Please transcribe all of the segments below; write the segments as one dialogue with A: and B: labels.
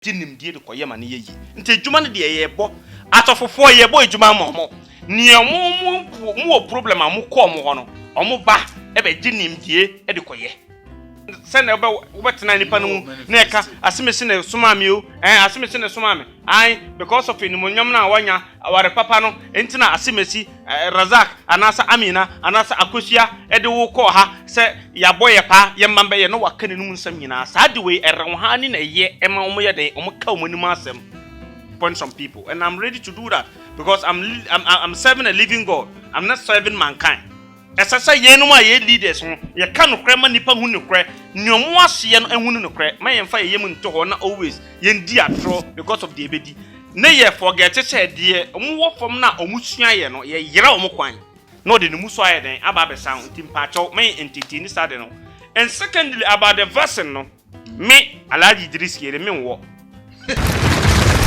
A: Tinim die de koye ma ne yeyi nti adwuma ne de yebo atofofo yebo adwuma mo ne mo problem am ko mo ho no omo ba e be ginim die e de koye se na obetena nipa no na eka asemesi na sumame o asemesi na sumame because of inimonyam na wanya aware papa no entina asemesi Razak anasa Amina anasa Akosia e de wo ko ha se ya boye pa ye mbambe ye no wakane no nsam nyina sa de we erre ha ni na ye ema omo ye de omo ka omo asem point some people, and I'm ready to do that because I'm serving a living God. I'm not serving mankind. As I say, ye no ma ye leaders ye kan no kra ma nipa hu no kra nyomo ase no ehunu no kra ma ye mfa ye yem nto ho na always ye ndi atro because of the ebedi na ye forget say de omo wo fom na omo sua ye no ye yera omo kwan no de no muso aye den aba be sound timpa cho me entity ni sade no. And secondly about the verse no me Alhaji Idris ye me wo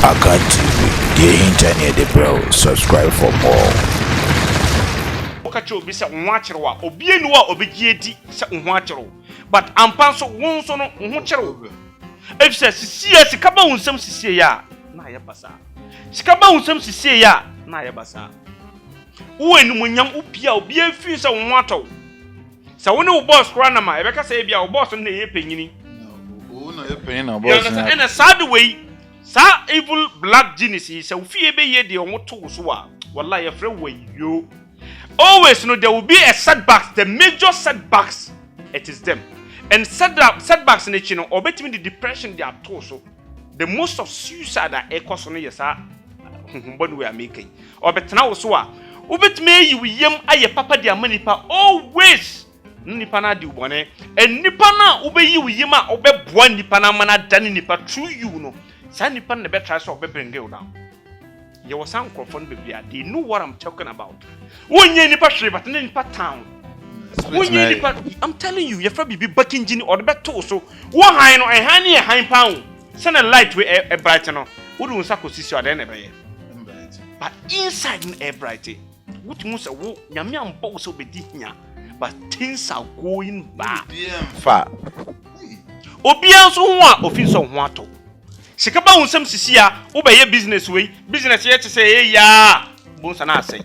B: Aka TV, the internet, the bro. Subscribe for more.
A: Okacho bi se nwa kyerewa obi enu a obegie di se nwa kyerewo but ampa so won so no nho kyerewo if se sisie sika ba hunsam sisie ya na ya basa sika ba hunsam sisie ya na ya basa wo enu munyam ubia obi afi se nwa atɔ se wo ne wo boss kra na ma e beka se bia wo boss no ye panyini
C: wo na ye panyini na boss na
A: and sad way sa evil black genius se wo fie be ye de omo to so a wallahi afre wayo. Always know there will be a setbacks, the major setbacks, it is them. And setbacks in the channel, or between the depression they are torso, the most of suicide that echoes on yes, what we are making. Or better now, so ubet me you yam aye papa dia manipa always nipana di one and nipana ube you yama obe one nipana mana dani nipa true you know. San nipan the better so be bring you down. You was some crofon baby, they know what I'm talking about. One year nipa shri but nipa town. One year nipa, I'm telling you, your friend be back engine or the better so. One high no a honey a high pound. Send a light with a brighter. Who do sako sisi or then ever. But inside a brighty, what must a woo yamiam boss will be dinya. But things are going bad.
B: Fa.
A: Obian so one office on water. Sikaba unsem sisia ubeye business way business ye to say ya bonsa na say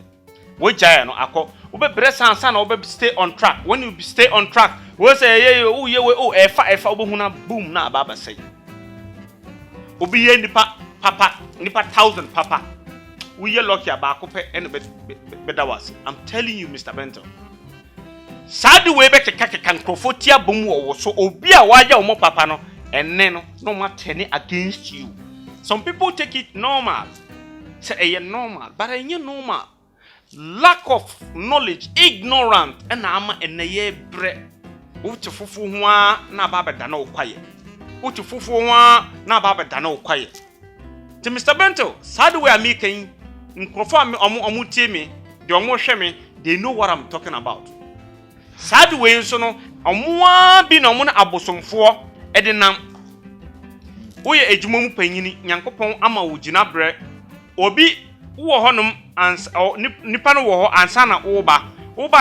A: we jaya no akọ ube press ansa na ube stay on track. When you stay on track we say ye we efa ube huna boom na baba say obi ye nipa papa nipa 1000 papa we ye lucky aba akọ pe and better was. I'm telling you Mr. Bento sad we be kan krofotia bom wo so obi a wa ya omo papa no and then no matter against you. Some people take it normal. Say normal, but I ain't normal. Lack of knowledge, ignorant, and I'm in a year bread. Uti fufu na baba dano quiet. Uti fufu na baba dano quiet. To Mr. Bento, sad way I'm making in conform omuti me, the omo they know what I'm talking about. Sad way so no, be no mona abosom for. Edenam woye ejumom panyini nyankopon ama wo gina bre obi wo honum ans nipa no wo ho ansa na wo ba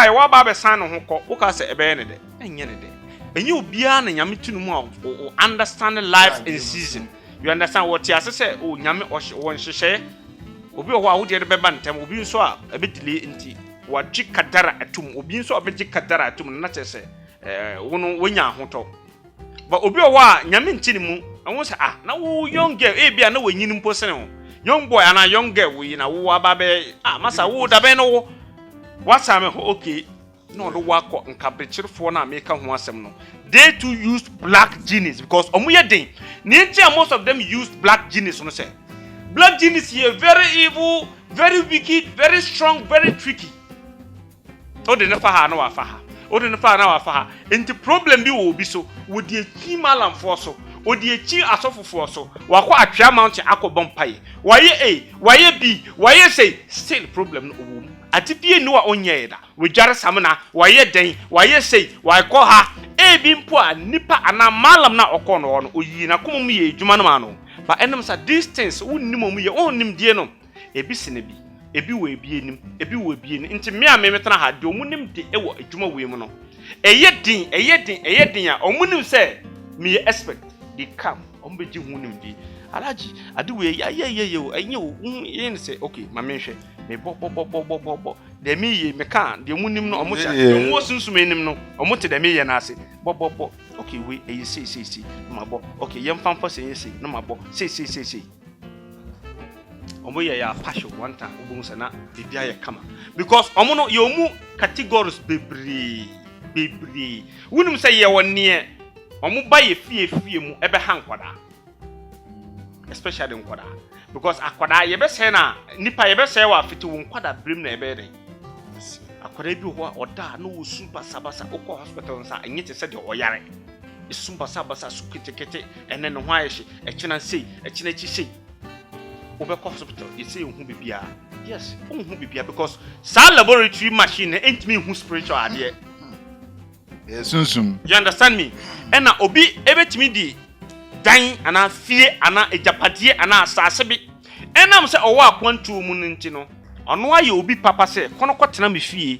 A: ye wa ba be san no ho ko wo ka se ebe ne de enye ne de enye obia na nyame tunum a understand life in season. You understand what you say o nyame wo nhehye obi wo a wo de be ba ntem obi nso a ebe delay nti wa jikadara atum obi nso obi jikadara atum na chese wono wonya ahoto. But obi owa nyame ntini mu won say na wo young girl bia na wanyini mpo sene ho young boy and a young girl we na wo ababe masa wo da be no wo wasa me okay no do wako nkabechirfo na make ho asem no. They too used black genius because omuye den nature most of them used black genius no say black genius here very evil, very wicked, very strong, very tricky. O de na fa ha na wa fa ha odi no fa na wa fa ha enti problem bi wo bi so wo die ki malam fo so odi echi asofofo so wakọ atwa mount akobon pai waye bi waye say still problem no wo atipie no a onye da we jare samna waye den waye say wakọ ha bi mpo a nipa ana malam na okọ no no oyi na komum ye adwuma no ma no ba enem sa distance wonnim omu ye onnim die no ebi sene bi ebi wo ebienim ebi wo ebienim nti me a me metana ha de omunim de ewo adwuma we mu no eye din a omunim say me expect they come ombeji hunim di alaji ade we ya enye o yen say okay ma menhwe me bo de me ye me kan de munim no omo cha de mo sunsum enim no omo te de me ye na ase bo okay we e say ma bo okay yem famfa say no ma bo say omo ye ya passion one time obo nsa na bibia ye kama because omo no ye omu categories bebre wunum say ye wonne omo ba ye fie mu ebe hankwada especially nkwada because akwada ye be say na nipa ye be say wa fiti wo nkwada brim na ebe den akwada bi ho oda na wo super sabasa okọ hospital nsa enye te se de oyare isumba sabasa sukitekete ene no ho ayeshi echina sei echina chi sei obekọ hospital you say hu bibia yes hu bibia because sa laboratory machine entimi hu spiritual ade
C: yes sunsum
A: you understand me ena obi ebetimi di dan ana fie ana ejapade ana asase bi enam se owo akwantu mu nti no ono aye obi papa se kono kwotena me fie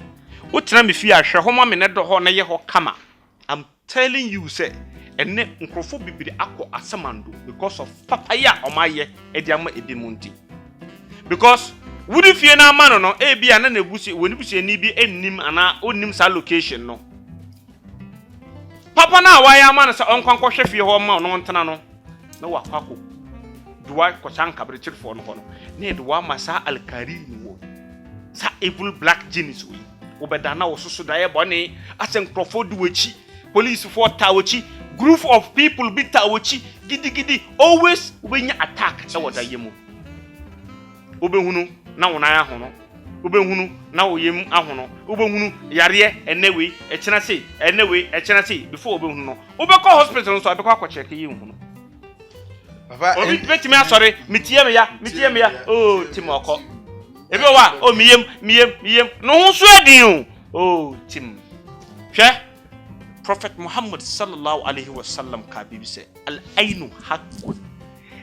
A: wo tena me fie ahwe ho ma me ne do ho na ye ho kama I'm telling you say enne nkrofo bibiri akọ asamando because of papaya omaye ediama ebimunti because wudi fie na amano no ebia na nebusi woni busi ni bi ennim ana onnim sa location no papa na wa ya amano sa onkwankwo hwe fie ho ma no ntena no na wakwako duwa ko chanka brichir fo no kono ne duwa masa alkarini wo sa evil black genius we obeda na wo soso da ye bone asen nkrofo duwachi police for tawachi group of people be tawachi gidi always ubenya attack e woda yemu obehunu na wona ya hono obehunu na woyem ahono obehunu yare enewe echena sei enewe echena sei before obehunu no obekọ hospital so abekọ akọ check yi hono papa obi betimi asori mitie me ya oh timoko ebe wa o miyem no hu so adin o tim hwe Prophet Muhammad sallallahu alaihi wasallam ka bibi se al ainu haqqun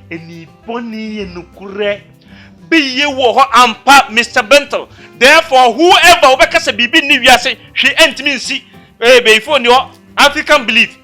A: eni boni enukure biye wo ho ampa Mr. Bentel therefore whoever obekasa bibi ni wiase hwe entimi nsi before ni African belief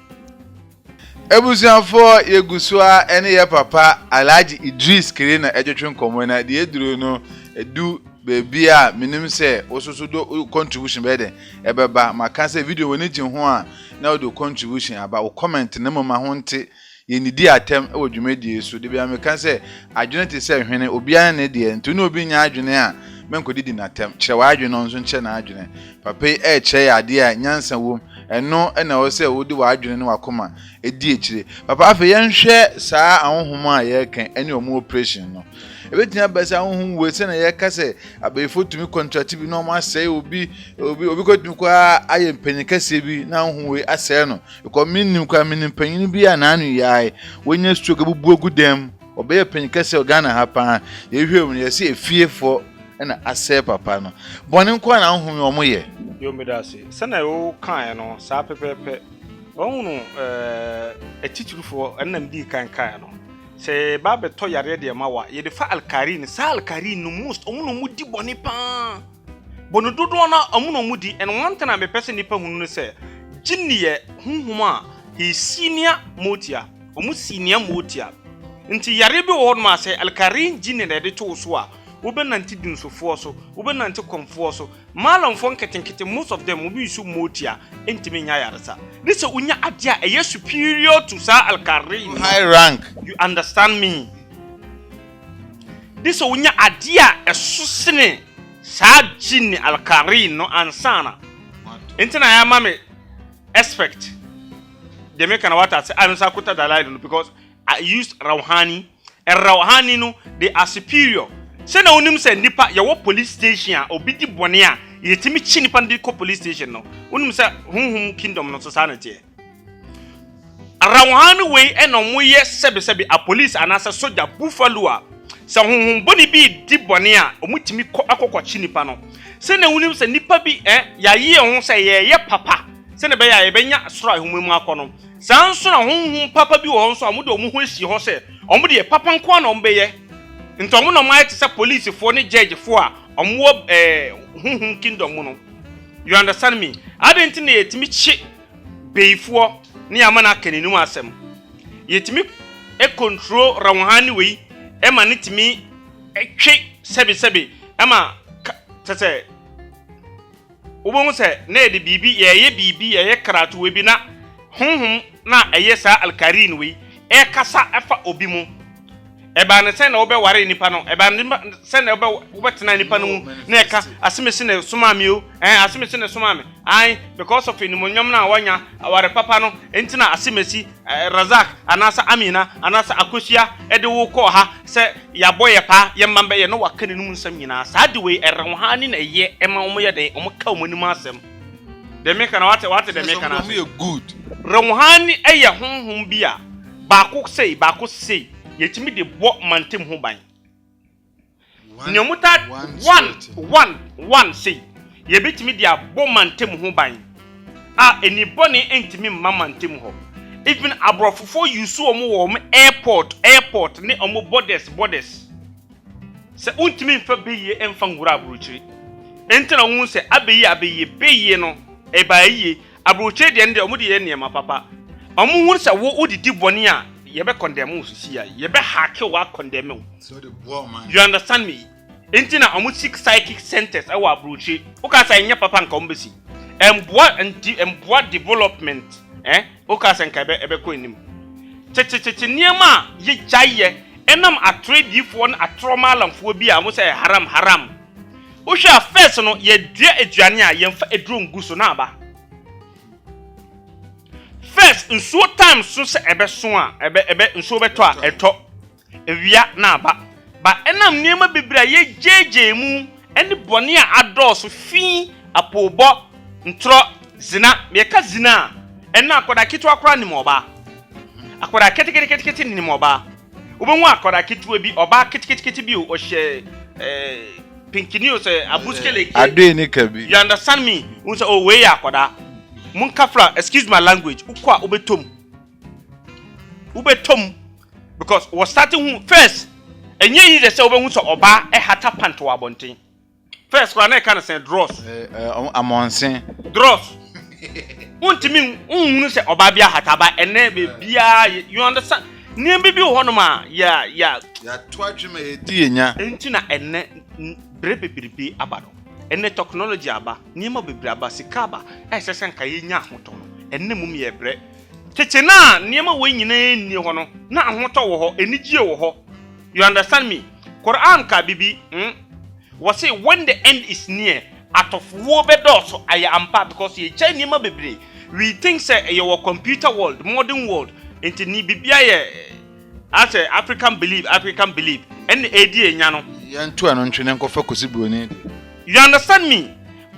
C: ebusianfo yegusua ene ye papa Alhaji Idris Kirena ejotwe nkomo na de eduro no edu baby a minim se ososo do contribution be den ebeba maka se video woni gin ho a na do contribution aba o comment na mama ho nte ye ni di atem e wodwumedie so de bia meka se adwene te se hwene obi an na de ntu na obi nya adwene a menko didi na atem kire wa adwene nso nche na adwene papa e che ade a nyansa wom eno na o se wodi wa adwene ne wakoma edi ekire papa afa ye nhwe saa ahohom a ye kan ene omo operation no ebetia basa ahohom we se na ye kase abefo tumi contract bi no ma say obi ko tumi kwa aye mpanyin kase bi na ahohom we asay no because minnim kwa minnim panyin bi a na anu yae wonya stroke bubu ogudem obe panyin kase Ghana ha pa ye hwem ye se efiefo na asay papa no bone kwa na ahohom omo ye
A: yo medase sana yo kan no sa pepepe ohunu etitulufo enam di kan no se babe to yare de mawa ye de fa alkarin sa alkarin no most omuno mudi boni pa bono dodo na omuno mudi en wanta na me pese nipa hunu se jinniye hunhuma he senior motia omu senior motia nti yare bi wo ma se alkarin jinne de to so a obenanti dinsofo so obenanti komfo so malamfo nketenkete most of them obi su motia entimi nya yaresa this unya adia eye superior to sa alkarin
C: high rank
A: you understand me this unya adia esusene sa jini alkarin no ansana entina ya mame expect they make an water say ansa kuta dalai no because I used Rawhani and Rawhani no they are superior. Se na onim se nipa ye wo police station a obi di bone a yetimi chi nipa ndi ko police station no onim se hunhum kingdom no society Rawhani we eno mo ye sebe a police anasa soldier buffalo a se hunhum boni bi di bone a omutimi akokọ chi nipa no se na onim se nipa bi ya ye ho se ye papa se na be ya ye benya soro ahumemu akọ no sanso na hunhum papa bi wo nso amude omu ho esi ho se omude ye papa nko na ombe ye nti omu no mai tse police fo ne judge fo a omu hunhum kingdom no you understand me adenti na yetimi chi beifo ne amana kanenu asem yetimi e control rawhani we e ma ne timi e twe sebe e ma tete ubon se na de bibi ye karatu we bi na honhom na eye sa alkarin we e kasa efa obi mu e ba ne se na obe ware nipa no e ba ne se na obe tena nipa no na e ka asemesi na sumame o asemesi na sumame ai because of inimonyam na wanya aware papa no entina asemesi Razak anasa Amina anasa Akosia e de wo ko ha se ya boye pa ye mambe ye no wakane num nsam nyina sa de we eranwhani na ye e ma omo ye de omo ka omo nim asem de me kana wate de me kana
C: so good
A: ranwhani eye honhom bia baako sei yetimi de bo mantem ho ban nyomuta one sei ye betimi de abo mantem ho ban a eni boni entimi mantem ho even abrofofo yusu omo wo airport ne omo borders se untimi mfa beye emfa ngura abrochiri entina hu se abeye beye no e ba yiye abrochiri de nde omo de ye niema papa omo hu se wo odidi boni a ye be condemn usisi ya ye be hake wa condemn
C: so the boy man
A: you understand me entina omo sick psychic centers e wa abrochiri ukasa nya papa nka ombesi emboa development okasa nka ebe ko enim tete niema ye jaye enam atrade fo na atroma lamfo bi a mo say haram wo hwa first no ye dua aduane a ye mfa eduro nguso na aba first nsuo time so se ebe so a ebe nsuo beto a eto ewia na aba ba enam niema bibira ye jeje mu eni bone a adoso fi apobo ntro zina me ka zina enna akoda kitu akora ni moba akoda ketekete ni moba obenwu akoda kitu bi oba ketekete bi o hye pinkini o se abuskele
C: ade ni ka bi
A: you understand me we say oh we akoda mun kafra excuse my language ukwa ubetom because we starting first enye yi de say obenwu so oba hata panto abonten first kwa na ka na say dross
C: amonsen
A: dross untimi unhunu se oba bia hataba ene be bia you understand niam bi ho no ma ya
C: to adwuma edi enya
A: entina ene brepepiripi abado ene technology aba niam bebri aba sikaba esesen ka yenya ahoto no ene mum ye bre tete na niam we nyina enni ho no na ahoto wo ho enigye wo ho you understand me Quran ka bibi was say when the end is near out of wo bedoso I am part because ye chani ma bebre we think say your computer world modern world enti ni bibia ye as African believe and edi enya no
C: yantu anu ntwene nkofa kosi broni
A: you understand me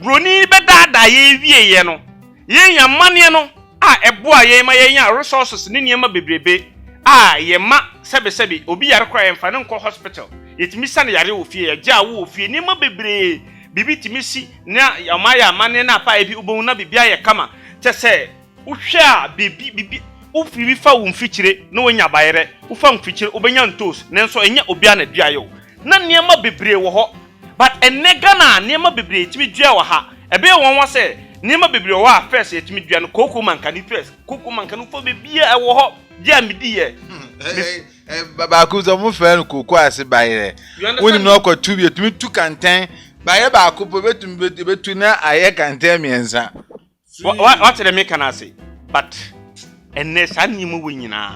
A: broni bedada ye wie ye no ye nya mane no a eboa ye ma ye nya resources ni niema bebrebe a ye ma sebe obi yare kwa emfa ne nko hospital yetimi sane yare ofie ya ja wo ofie niema bebre bibi timisi na yamaya mane na pa ebi ubon na bibia ye kama tese uhwa bibi ufiri fa wo mfikyire na wonya bayere ufa mfikyire obenya ntos nenso enya obia na dua yo na niema bebre wo ho but enega na niema bebre timi dua wo ha ebe won wo se niema bebre wo ha first yetimi dua no koko manka ni first koko manka no fo bebia e wo ho dia midi ye
C: baba kuzo mo fe no koko ase bayere woni no kwa tu bi yetimi tu kanten baye ba akopo betu na aye kanten miensa
A: what the make can say but enne sanimu wonyina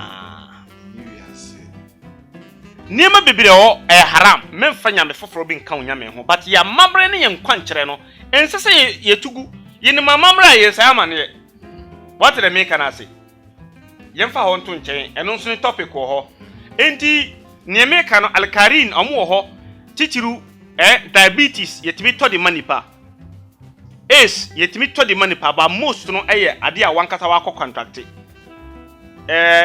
A: niema bibire o haram memfa nyame foforo bi nka onyame ho but ya mabre ne ye nkwankyere no ensese yetugu yini mamamra ye sa amane what the make can say yemfa ho nto nchen eno nso ni topic ho enti nieme ka no alkarin omo ho titiru diabetes yetimi to the manipa is yetimi to the manipa ba most no ade a wankata wa contract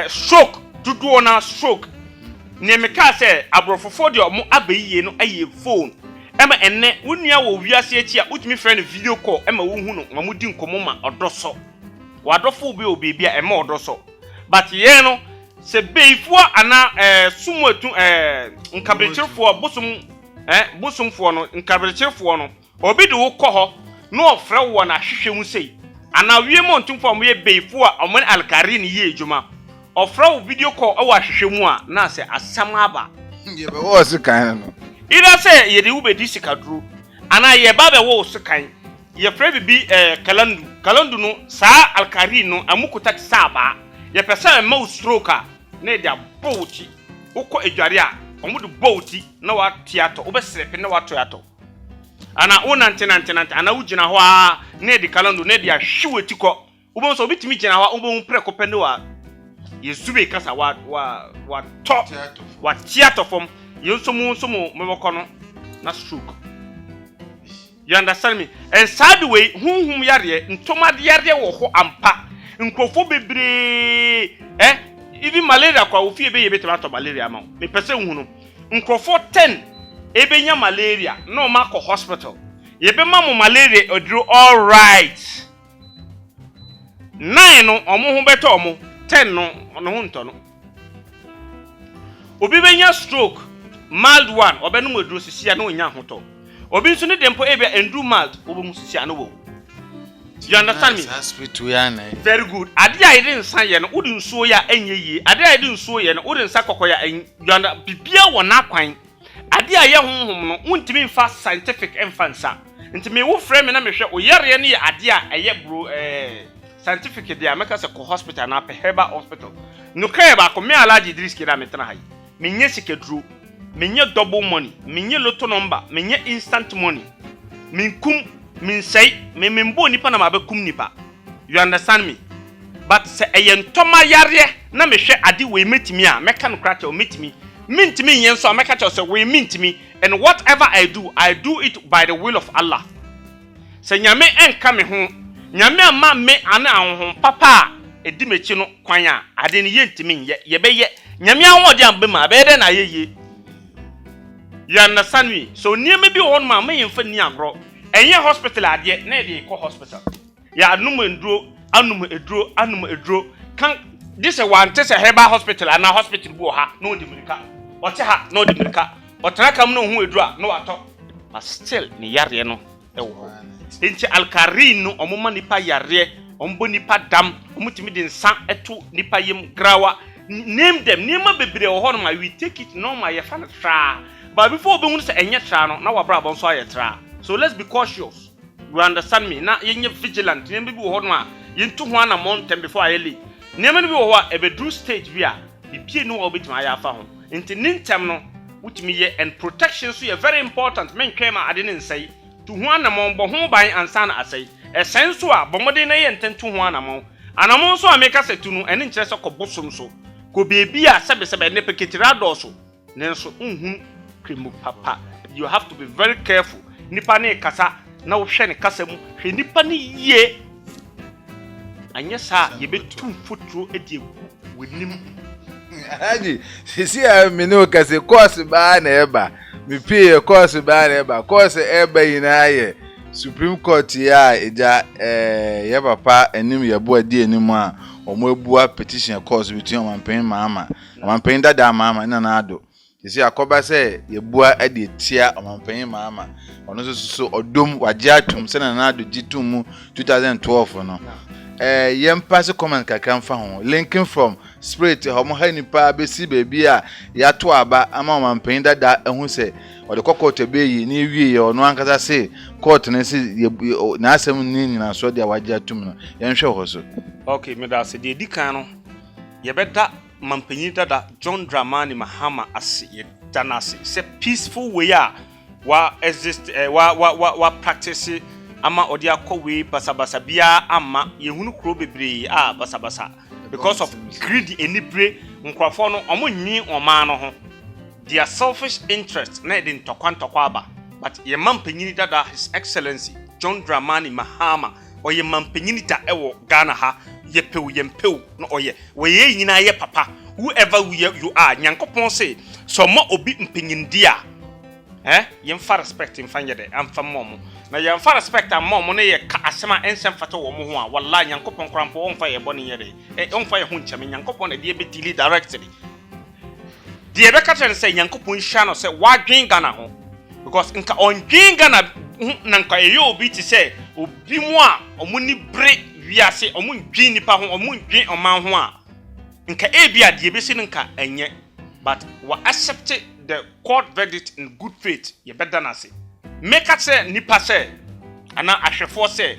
A: stroke dudu na stroke niemeka se abrofofo de omo abayiye no phone ema enne wunua wo wiase achi a utimi friend video call ema wo hu no mamudi nkomo ma odoso wadofo bi obi a ema odoso but ye no se beifo ana sumwatu nkabrecherfo busumfo no nkabrecherfo no obi de wo kɔ ho no ofre wo na hwehwɛ mu sei ana wie mo ntumfo mo ye beifo a omon alkarin ye ejuma ofra video call e wa hwehwe mu a na se asam aba
C: ye be wo se kan no
A: ida se ye de ubedi sikaduru ana ye ba be wo se kan ye fra bibi kalandu no saa alkari no amukuta saba ye pesa ma stroke a na dia bouti ukọ edware a omudu bouti na wa tiato obesrepe na wa toyato ana unante ana ugina ho a na di kalandu na dia hweweti kọ ubon so bitimi gina ho ubon prekope ne wa yezube kasa wa top wa tiato from yensomu memoko no na stroke. You understand me? And sadly, whom yare, ntomade yare wo ho ampa. Nkrofo bebre even malaria kwa ofie be yebete mato malaria ma. Me pese hu no. Nkrofo 10 ebenya malaria no ma ko hospital. Yebe ma mo malaria odru all right. 9 no omo ho beto omo, 10 no ono ho nto no. Obi benya stroke, mild one, obenu modru sisia na onya hoto. Obi nso ne dempo ebia endu mild obo sisia na wo. You understand me?
C: Hospital ya na.
A: Very good. Ade a ide nsan ye no, udi nsuo ya enye yi. Ade a ide nsuo ye no, udi nsa kokoya yanda bibia wo na kwan. Ade a ye honhom no, untimi mfa scientific enfansa. Ntimi wo frame na mehwe oyare ne ye ade a eye bro scientific dia meka se ko hospital na pe Herbal Hospital. No kai ba ko me Alhaji Idris Kida metena hai. Menye sikedru, menye double money, menye lotto number, menye instant money. Minkum min say membo nipa na mabekum nipa. You understand me? But se eyentoma yare na mehwe ade we metimi a meka no krata o metimi. Mintimi yen so meka cho se we mintimi, and whatever I do it by the will of Allah. Se nyame enka me ho, nyame ama me ana ahon papa edi mechi no kwan a ade ne yentimi ye beye nyame ahode ambe ma be de na yeye. You understand me? So niam bi won ma me yemfa ni agro. Enye hospital ade na de ko hospital. Ya anum edro kan this one tese Herbal Hospital ana hospital bu ha no de mirika. Ote ha no de mirika. Otana kam no hu edro a no wato. But still ni yare no e wo. Enti alkarin no omoma nipa yare, ombo nipa dam, omutimi de nsan eto nipa yem grawa. Name them, name bebre wo hono ma we take it normal ye fa na tra. But before we say enye tra no na wabra bon so aye tra. So let's be cautious. You understand me? Na yenye vigilant. Name bi wo hono a yentu ho na mountain before aye le. Name bi wo ho a ebe do stage bi a bibie no obetima aye afa ho. Enti nintem no wutimi ye and protection so ye very important. Men twema ade ne nsai. To ho na mo bo ho ban ansa na asai. Esenso a bomode na ye ntentu ho na mo. Anamo so ameka setu no ene nkire se kobosom so. Ko bebi a sebe ne peketira doso. Nenso nhun kremu papa. You have to be very careful. Nipa ne kasa na wo hwe ne kasa mu. Hwe nipa ne yie. Anya sa ye betu fotro edi egu wenim.
C: Haji, sisi a me no kase course ba na eba. Me pay course ba na eba. Course eba yina ye. Supreme Court ya eja ye papa enim ye bo adi enim a omo ebua petition course between Omanpen mama. Omanpen dada mama na ado. Sisi akoba se ye bua adi tia Omanpen mama. Ono so odom wagye atum se na ado gitum 2012 no. Yem pass comment kakran fa ho linking from spirit homo ha nipa be si baby a ya to aba ama Omanpen dada ehu se o de kokota be yi ni wie ye ono ankasa se court na se na asem ni nyina so de wagye atum no yen hwe ho so.
A: Okay, me da se de dikan no ye beda Mampanyin dada John Dramani Mahama as ye danase se peaceful way a wa exist wa practice ama odi akọwe basabasa bia ama yehunu kro bebre a basabasa because of greed enibre nkrofo no omonyi oman no ho their selfish interest na dey ntokwa aba but ye mampanyin dada His Excellency John Dramani Mahama oye mampanyin da ewo Ghana ha yempew no oye we nyina ye papa whoever you are nyankopon say so ma obi mpanyin yemfa respect mfanye de amfa momo na yemfa respect momo ne ye ka asema ensem fata wo mo ho a wallahi nyankopon krampo onfa ye bone ye de onfa ye ho nchame nyankopon na de be dili directly de be ka tren say nyankopon hia no say wadwen Ghana ho because nka ondwen Ghana na nka ye obi ti say obi mu a omuni bre wiase omundwen nipa ho omundwen oman ho a nka ebia de besi nka enye but we accept the court verdict in good faith ye beda na se make say nipa say ana ahwefo say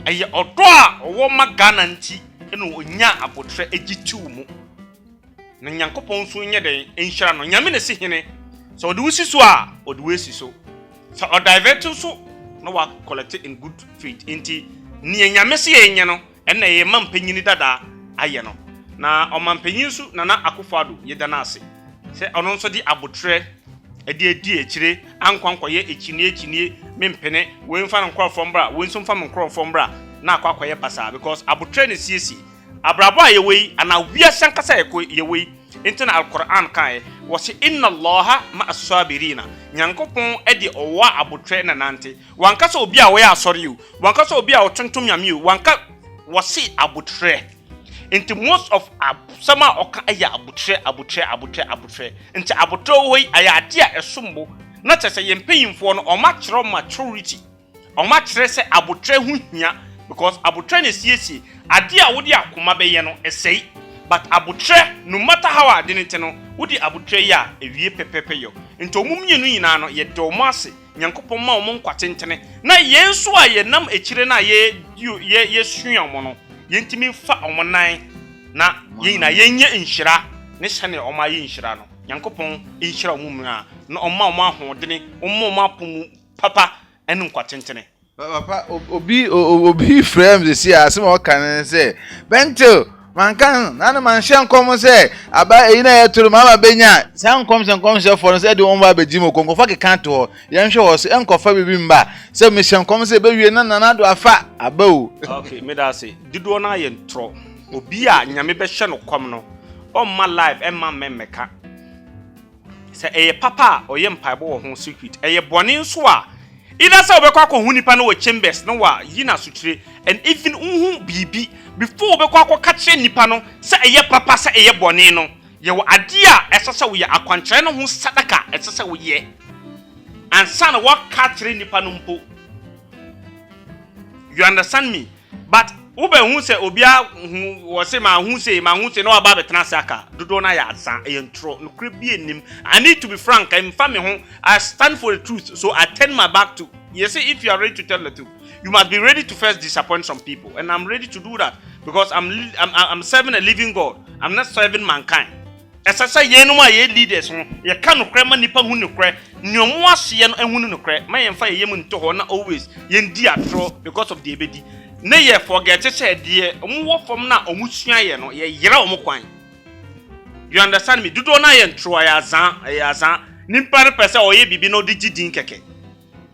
A: eye odo a owo magana nti eno onya abotre egitu mu na Nyankopon so nye den enhira no nyame ne se hene so ode wusi so a ode wesi so so o divert so no wa collect in good faith enti ne nyame se yenye no ena ye mampanyini dada aye no na omampanyin su na akufado ye dana ase se ono nso di abotre edi ekire ankwankoye echinie mempene we mfa nkrofo mbra we nso mfa nkrofo mbra na akwakoye pasa because abotre ne siesi abrabo ayewei ana wia sankasa yewei intina alquran kai wasi inna allaha ma as-sabirina Nyankopon edi owa abotre na nante wankasa obi a we asori you wankasa obi a otontom yame you wanka wasi abotre into most of sama oka aya abutre into abotre hoyi aya ade a esombo na tese yempanyimfo no oma kire maturity oma kire se abotre hu hia because abotre ne siesie ade a wodi akoma beye no esei but abotre no matter how ade ne te no wodi abotre ya ewie pepepe yo into omumnyenu nyina no ye domo ase Nyankopon ma omo nkwatentene na yenso a ye nam ekire na ye suan mo no yentimi fa omonan na yina yenye inhira ne hane oma ye inhira no Nyankopon inhira omumna na oma ahodene oma apom papa enu nkwatentene
C: papa obi frame this year asem o kan say bento mankan na man hye nkom say aba eyina yeturu mama benya san nkom say for say de omba begimo konkofa ke kan to ye nhwe wo say enkofa bibi mba say me hye nkom say be wie na do afa aba o
A: okay me da say dido na ye ntro obi a nyame be hye no kom no on my life emma memeka say eye papa oye mpaibo wo ho secret eye bone nso a ida say obekwa akọ hu nipa no wo chambers no wa yina sutire and even unhu bibi before obekwa akọ katre nipa no say eye papa say eye bone no ye wo ade a esese wo ye akwankyere no ho sadaka esese wo ye ansa na wo katre nipa no mpo. You understand me? But ube hu se obia wo se ma hu se no aba betena saka dodo na ya azan e ntro no kribie nim. I need to be frank. I'm family ho. I stand for the truth, so I turn my back to. You see, if you are ready to tell the truth, you must be ready to first disappoint some people, and I'm ready to do that because I'm serving a living God. I'm not serving mankind. Esasa ye no ma ye leaders ho ye ka no kra ma nipa hu no kra nyomo ase no ehunu no kra ma ye mfa ye mu nto ho na always ye ndi atro because of the ebedi na ye forget say de omwo fom na omusua ye no ye yera omkwan. You understand me? Dudo na ye ntro ya azan nimpa repese o ye bibi no digidin keke.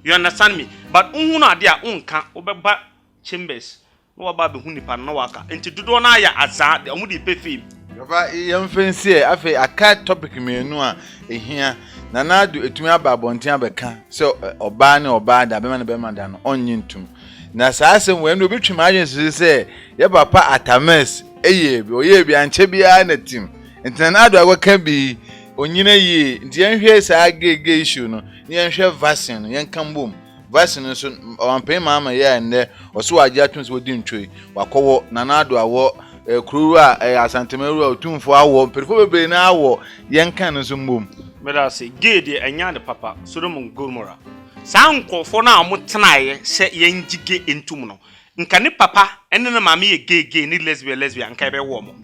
A: You understand me? But unhu na ade a unka obeba chambers no waba be hu nipa no waka enti dudo na ya azan de omudi pefim.
C: Papa yemfensie afi aka topic menu a ehia na nadu etumi aba bonten abeka so oba ne oba da bema ne bema da no onyi ntum na saasem we no betwim agency say ye papa atames eye bi oye bi anche bia na tim enten nadu agwaka bi onyina yi nti enhwe saa gege issue no yenhwe vaccine yenkambom vaccine so ampe mama ye nne oso waje atun so di ntwoi wakowo na nadu awo Krua asantemeru otumfo awo perfo bebe na awo yenkan no so mbom
A: meda se gede anya de papa Solomon Gomora sankofo na amotenaye se yenjige entum no nka ne papa ene na mama ye gege ni lesbian nka be wo mo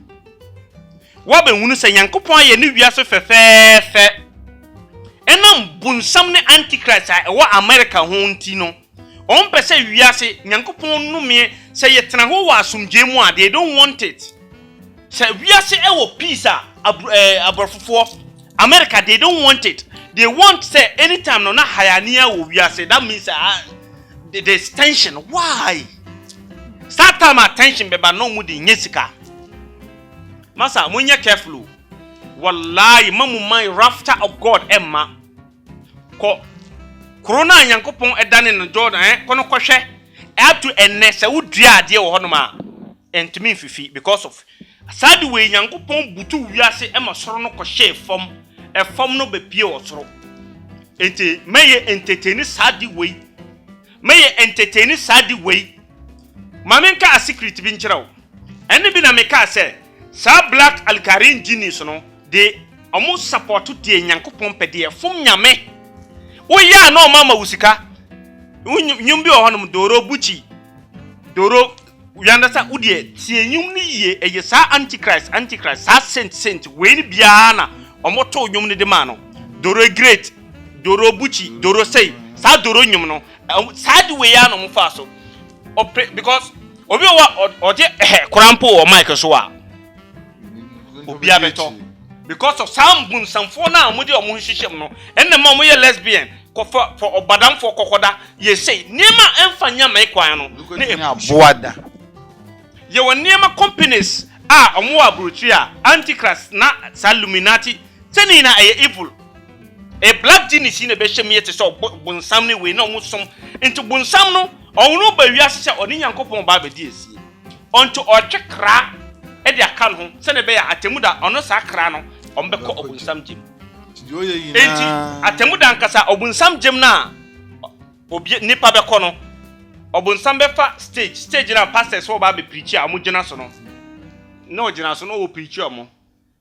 A: wo be hunu se Nyankopon ye ne wiase fefefe enam bunsam ne antichrist a wo America ho nti no on pese wiase Nyankopon no me say yetena ho wa asumje mu a they don't want it. Say wiase e wo peace a abrofofo America they don't want it. They want say anytime no na hayania wo wiase that means there's tension. Why? Start time attention beba no mu de nyesika. Masa munya careful. Wallahi mamu my rafter of God emma ko Corona Nyankopon edane no Jordan kono kohwe atu enne se wudua ade wo hono ma entimi fifi because of sad way Nyankopon butu wiase e masoro no kohwe fom no bepie osoro enti meye entertain sad way mamenka a secret bi nkyerɛw enne bi na meka se sa black alkarin genius no de omo support de nyankopon pede fom nyame wo ya na o mama wusika nyum bi o honom doro buchi doro yandasa udie tie nyum ni ye eye sa antichrist sa saint we ni bia na omo to nyum ni de ma no doro great doro buchi doro say sa doro nyum no sa de we ya no mo fa so because obi wa oje korampo o mic so a obi abeto because of some bun samfo na amudi o mo hihyehyem no enne ma mo ye lesbian for obadam for kokoda ye say niema emfanya mai kwan no
C: na aboada
A: ye won niema companies omo abrochi antichrist na illuminati tani na evil a black genius ne be hyem ye te so bunsam ne we na omo som into bunsam no onu ba wiase se oni yankopon ba be di esie onto otwekra e de aka no se ne be ya atemuda ono sa kra no ombeko obunsam jim enti atemuda nkasa obunsam jim na obi nipa be ko no obunsam be fa stage na pastor so ba be preach a mo gina so no no gina so no o preach omo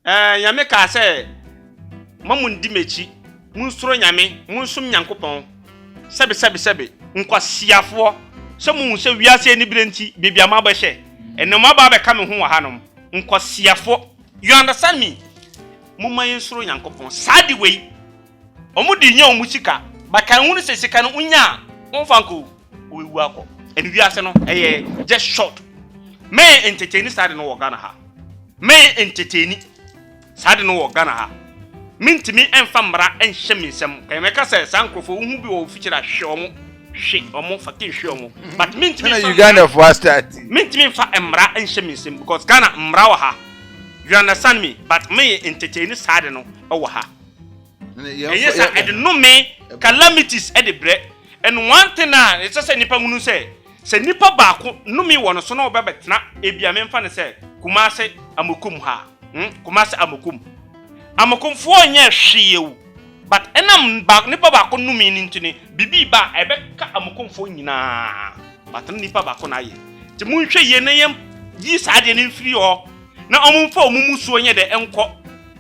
A: nyame ka se mamundi mechi munsuro nyame munsum yankopon sebe nkwasiafo se mu se wiase ni brenti bibia ma ba hye enema ba be ka me ho wa hanom nkwasiafo you understand me mumma yensuro yankopon sadi wei omudi nya omusika baka hunu se sika no unya onfanko owu akọ eni wiase no just short me entertain sadi no wo Ghana ha me entertain sadi no wo Ghana ha mintimi emfa mra enhye minsem kai meka se sankrofo hu bi wo fikira hwe omo fakin hwe omo but mintimi
C: na Uganda for start
A: mintimi fa emra enhye minsem because Ghana mra wa ha. You understand me? But me entertain side no owo ha. Yes, I don't know me calamities at the bread. And one thing na it's just nipa munu say nipa baako no me wono so na obebetena ebia memfa ne say Kumase amokum ha. Kumase amokum fo nya hweewu. But enam ba nipa baako no me ntini bibi ba ebeka amokum fo nyina. But nipa baako na ye. Ti munhwe ye na yem yi sade ne mfiri ho. Na omumfo omumusuo nye de enko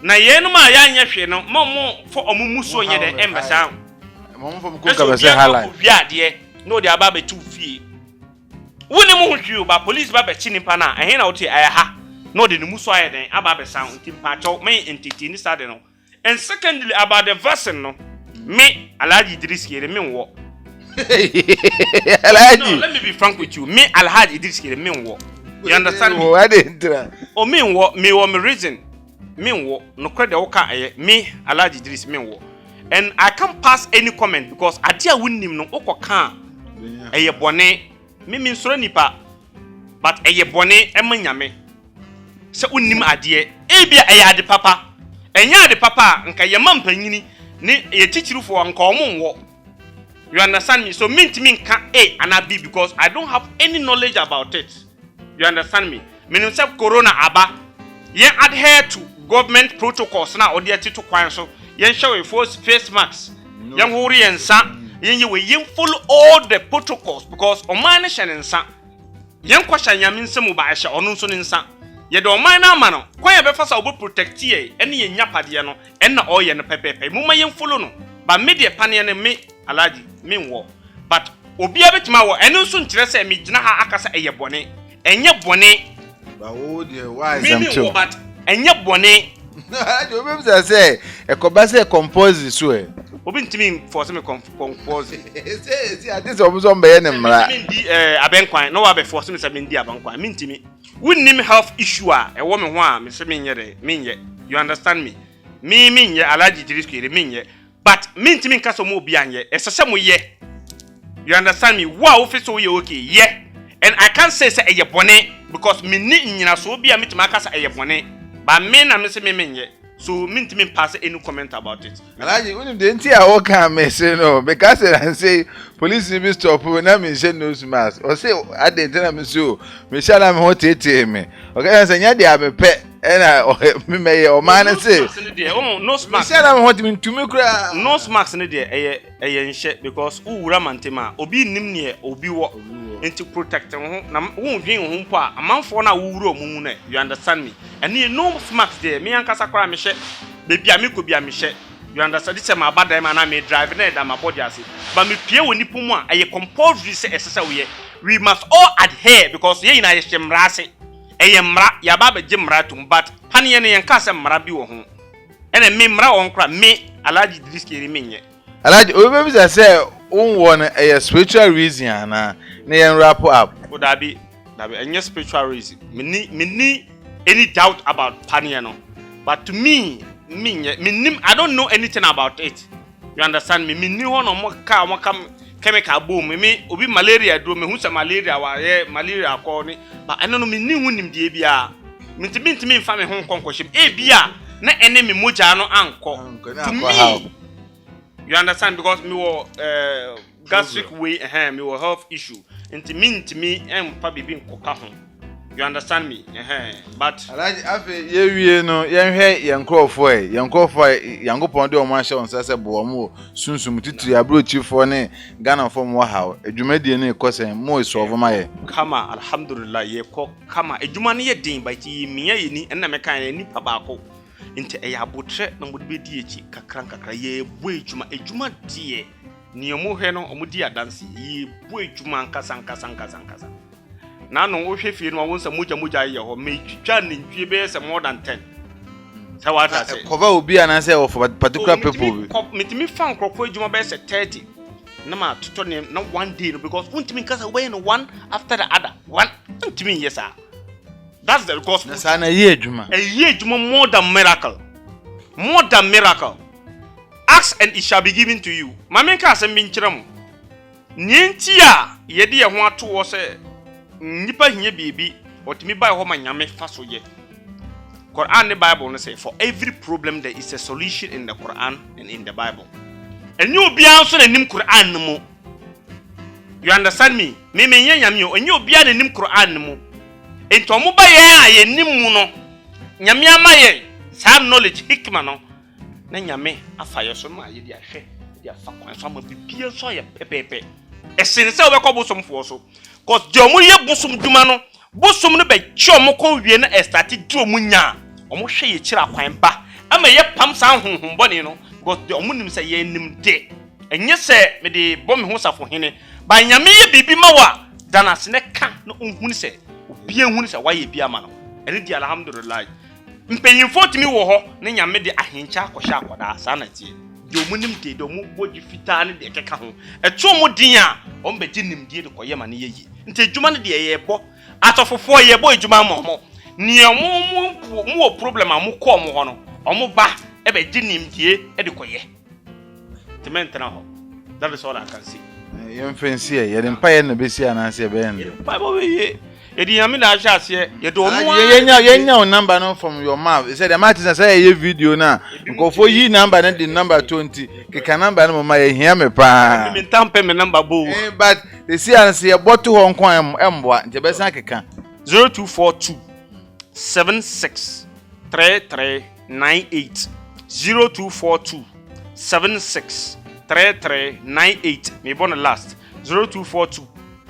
A: na yenum a ya nya hwe no momo fo omumusuo nye de embesa
C: momfo mkuka bese hala
A: wiade no de aba betu fie woni mu hwe ba police ba be chinipa na ehe na wote ha no de musuo aye den aba besa ntimpa cho me entertain sade no. And secondly about the version no me Alhaji Idris Kere me wo Alhaji no, let me be frank with you, me Alhaji Idris Kere me wo. You understand me?
C: Why didn't you?
A: Oh, me wo reason. Me wo no credit oka me Alhaji Idris me wo. And I can't pass any comment because adia winnim no okoka bone me nsoro nipa but bone emanyame se unnim ade bia ade papa enya ade papa nka ye mampanyini ne ye tichirufo nka omonwo. You understand me? So me nka A and B because I don't have any knowledge about it. You understand me? Meaning say corona aba yen adhere to government protocols na odi ati to kwan so yen show face masks yen hori yensa yen follow all the protocols because oman ne hye nensa yen kwahya nyame nsem ba hye ono nso nensa ye de oman na ama no kwan ye be fa sa obo protect ye ene ye nyapade no ene o ye no pepepe mumma yen follow no ba media pane ne me Alhaji me nwo but obi abetima wo ene nso nkyere se me gina ha akasa eye bone enye bone
C: ba wo de wise am too
A: but enye bone
C: you remember say ekoba say compose so e
A: obi ntimi force me compose
C: see this omuzo mbe ye ne mra
A: di abenkwan no wa be force me say me di abenkwan me ntimi wunnim health issue a e wo me ho a me say me nye de me nye. You understand me? Me nye Alhaji Idris Kere me nye but me ntimi nka so mo obi anye esese mo ye. You understand me? Wa wo fe so ye okay ye. And I can't say eye bone because me ni nyina so obi a me tima kasa eye bone but me na me say me nye. So me ntimi pass any comment about it.
C: Alhaji unim de nti a wo kan me say no because I say police be stop na me say no smas o say adent na me so me shala me hotete me okay say nya de abepe na me me o man say
A: no smax
C: me shala me hot me ntumi kura
A: no smax ne de eye nhye because uwura mantema obi nim ne obi wo into protect na won dwen ho mpo a amanfo na wuro mu na you understand me and you no smart there me ankasa kra me hye baby a me ko bia me hye you understand this my bad man na me drive na my body ase but me pie woni pomu a aye compulsory say esesa we must all adhere because ye ina ye hye ase eye mra ya ba be mra tum but pane ne yanka se mra bi wo ho ene me mra on kra me alaji driskeri menye
C: alaji obi be say won a spiritual reason na yen wrap up
A: o dabi enye spiritual reason me any doubt about pane no but to me I don't know anything about it you understand me ni hono mo kam chemical boom me obi malaria do me hu se malaria wa ye malaria ko ni ba eno no me ni hu nim de bia mentimi mfa me ho konkohim e bia na ene me moja no anko to me you understand because me wo gastric way me wo health issue intimi empa bibi nkoka ho you understand me but
C: alaji afi ye wie no yen hwe yenkrofo yankopon de o ma hye on sase bo mo sunsum titiri abrochifo ne Ghana fo mo ha adwumadie ne kosen mo isovo ma ye
A: kama alhamdulillah ye ko kama adwuma ne ye din ba ti miya ye ni enna me kan ni pa ba ko nti e ya botre na mo be die chi kakra ye bu adwuma die ni omo hwe no omo di adanse ye bu adwuma nkasa na no wo hwe fie no won sa moja ye ho me twitwa ne ntwie be se more than 10 say what I say
C: cover obi ana say of particular people
A: me fan krofo adwuma be se 30 na ma toto ne na one day no because untimi nkasa we no one after the other one untimi yes sir that's the gospel
C: na sana ye adwuma
A: more than miracle ask and it shall be given to you mama nka asem bi nkyerem nti a ye de ye ho ato wo se nipa hiye bibi otimi bai ho manyame faso ye Quran the Bible no say for every problem there is a solution in the Quran and in the Bible and you be also na nim Quran mu you understand me me nyame o enye obi na nim Quran mu ento mo ba ye a nim mu no nyame amaye sa knowledge hikma no na nyame afa ye so ma ye dia hwe dia fa kwan fa ma bibie so ye pepepe esene se obekọ bosomfo so cause de omo ye bosom duma no bosom no be chi omo kon wie na estati di omo nya omo hwe ye kira kwan ba ama ye pam san honhom bone no cause de omo nim se ye nim de enye se me de bom ho safo hene ba nyame ye bibi mawa dana se ne ka no onhunu se obi ehunu se waye bi ama no ene di alhamdulillah mpanyimfo timi wo ho ne nyame de ahencha akọhya akọda sa na tie de omunim de omu boji fita ne de keka ho eto omu din a ombe di nimdie de koye ma ne yeyi nti adwuma ne de ye bo atofofo ye bo adwuma mo ne omu wo problem amu ko omu ho no omu ba e be di nimdie e de koye tementena ho that is all I can see
C: yem fancy ye de mpa ye na besi ananse be ende
A: pa bo ye edi yami na ahya ase ye do omu
C: yenya number no from your mouth he said the matter say ye video na nkofo yi number na the number 20 keka number no ma ye hia me pa
A: me tampe me number bo
C: but they see and say boto ho nkwan emboa nje be san keka
A: 0242 76 3398 0242 76 3398 me born last 0242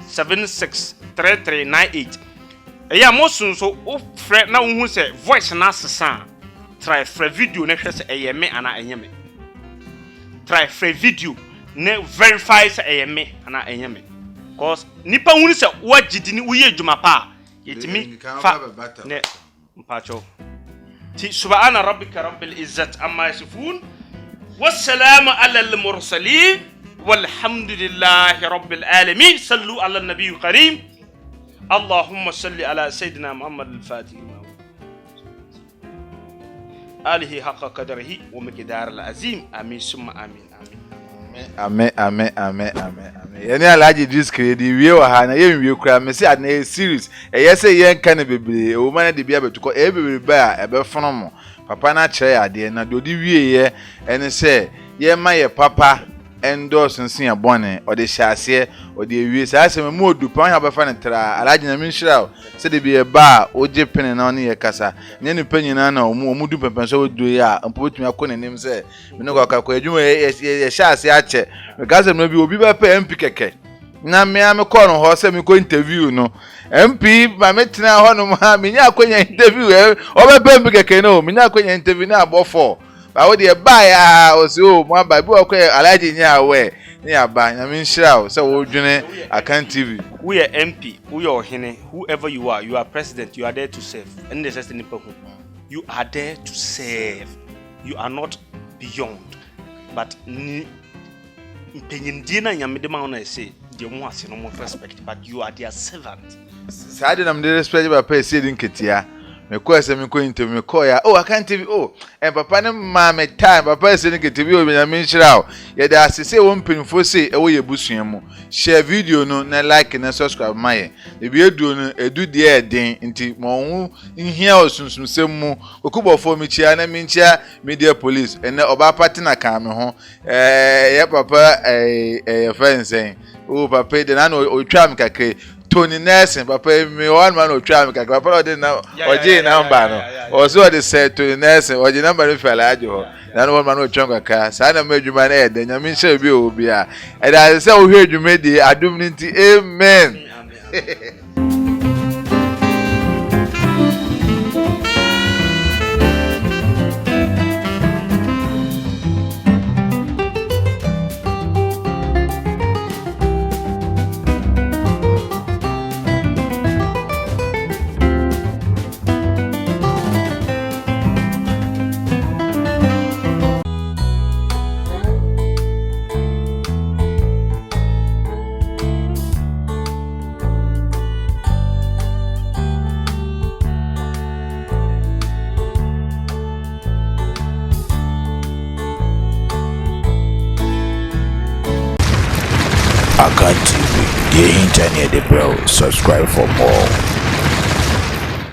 A: 76 3398 eya mosun so o frɛ na wo hu sɛ voice na sesa try frɛ video na hwɛ sɛ ɛyɛ me ana ɛnyɛ me try frɛ video na verify sɛ ɛyɛ me ana ɛnyɛ me cause nipa hu sɛ wagidi ni uye adwuma pa yetimi fa ne mpacho ti subhana rabbika rabbil izzati amma yasifun wassalamu ala al mursalin walhamdulillahi rabbil alamin sallu ala an-nabiy karim اللهم صل على سيدنا محمد الفاتح آله حق قدره ومقدار العظيم آمين ثم آمين
C: amen yani alaji diskre di wie wa ha na ye wie kura me se na series ye se ye nka na bebre o ma na de bia betuko e bebre ba e be fono mo papa na kire ade na do di wie ye ene se ye ma ye papa endorse nsin abone o de hyase o de wie sa asem mu odu pan ha ba fa ne tra alaji na minshira se de bia ba o je pene na oni ye kasa ne ni panyina na o mu du pepen so odu ya mpotumi akọ nanim se me no kwa kwa adwuma ye hyase ache me kasa me bi obi ba pa mp keke na me am call no ho se me ko interview no MP ma metena ho no ma me nya akonya interview obebem bi keke no me nya akonya interview na abofo ba wo de ba ya o se o mo ba bi o ko alaji nya we ni aba nya me nhira o se wo dwene Akan TV
A: we are MP we are ohene whoever you are president, you are there to serve. And the system you are there to serve. You are not beyond, but penyin na nyamede ma na say the mo ase no mo respect, but you are their servant.
C: Sade na me respect ba pa ese din ketia me ko ese me ko interview me ko ya Akan TV papa ne ma me time papa ese din ketia o me nhira o ye da asese wo mpinfo se e wo ye busua mu share video no na like na subscribe maye e bi edu no edu de eden nti mo hu nhia osunsum sem mu okubofo mi chia na mi nchia media police ene oba party na kan me ho ye papa friends papa de na no otwa me kakre Tony Nelson, papa, me one man who try me, papa, didn't know, or J number, or so they said Tony Nelson, or the number if I like you. None one man who chunk a car, sign a major man head, then I mean, shall be and I say, we heard you made the adumnity, amen.
B: Akan TV, the internet, bro. Subscribe for more.